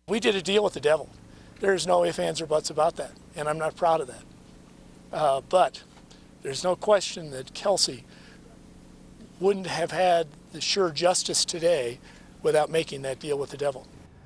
We did a deal with the devil. There's no ifs, ands, or buts about that, and I'm not proud of that. But there's no question that Kelsie wouldn't have had the sure justice today without making that deal with the devil.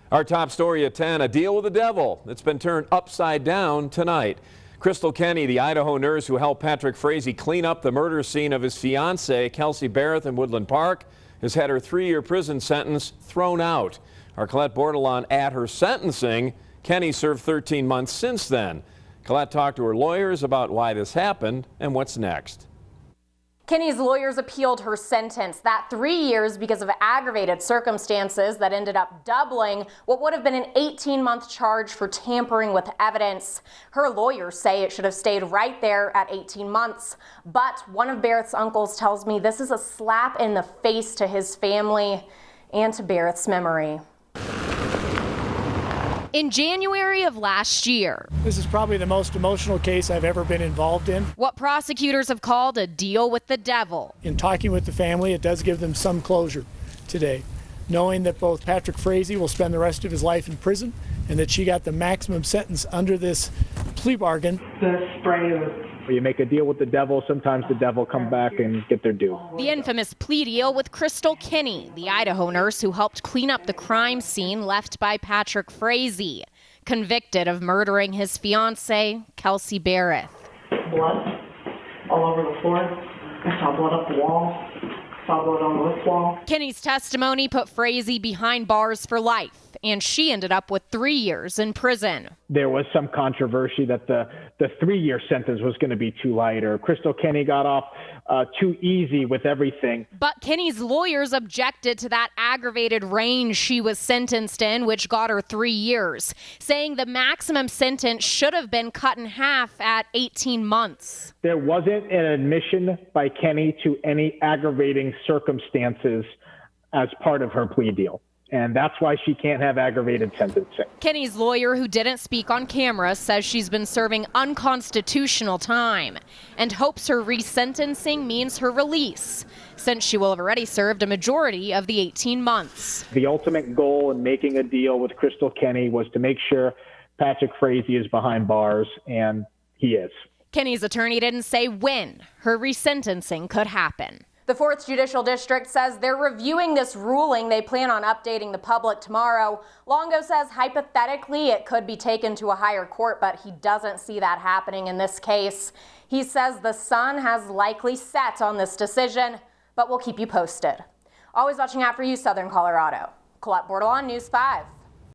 Our top story at 10, a deal with the devil that's been turned upside down tonight. Krystal Kenney, the Idaho nurse who helped Patrick Frazee clean up the murder scene of his fiancée, Kelsie Berreth, in Woodland Park, has had her 3-year prison sentence thrown out. Our Colette Bordelon at her sentencing. Kenney served 13 months since then. Colette talked to her lawyers about why this happened and what's next. Kenney's lawyers appealed her sentence, that 3 years because of aggravated circumstances that ended up doubling what would have been an 18-month charge for tampering with evidence. Her lawyers say it should have stayed right there at 18 months. But one of Berreth's uncles tells me this is a slap in the face to his family and to Berreth's memory. In January of last year, This is probably the most emotional case I've ever been involved in. what prosecutors have called a deal with the devil. In talking with the family, it does give them some closure today, knowing that both Patrick Frazee will spend the rest of his life in prison and that she got the maximum sentence under this plea bargain. The spray of You make a deal with the devil, sometimes the devil come back and get their due. The infamous plea deal with Krystal Kenney, the Idaho nurse who helped clean up the crime scene left by Patrick Frazee, convicted of murdering his fiancée, Kelsie Berreth. blood all over the floor. I saw blood up the wall. Saw blood on this wall. Kenney's testimony put Frazee behind bars for life, and she ended up with 3 years in prison. There was some controversy that the 3-year sentence was going to be too light, or Krystal Kenney got off too easy with everything. But Kenney's lawyers objected to that aggravated range she was sentenced in, which got her 3 years, saying the maximum sentence should have been cut in half at 18 months. There wasn't an admission by Kenney to any aggravating circumstances as part of her plea deal. And that's why she can't have aggravated sentencing. Kenney's lawyer, who didn't speak on camera, says she's been serving unconstitutional time and hopes her resentencing means her release, since she will have already served a majority of the 18 months. The ultimate goal in making a deal with Krystal Kenney was to make sure Patrick Frazee is behind bars, and he is. Kenney's attorney didn't say when her resentencing could happen. The 4th Judicial District says they're reviewing this ruling. They plan on updating the public tomorrow. Longo says hypothetically it could be taken to a higher court, but he doesn't see that happening in this case. He says the sun has likely set on this decision, but we'll keep you posted. Always watching out for you, Southern Colorado. Colette Bordelon, News 5.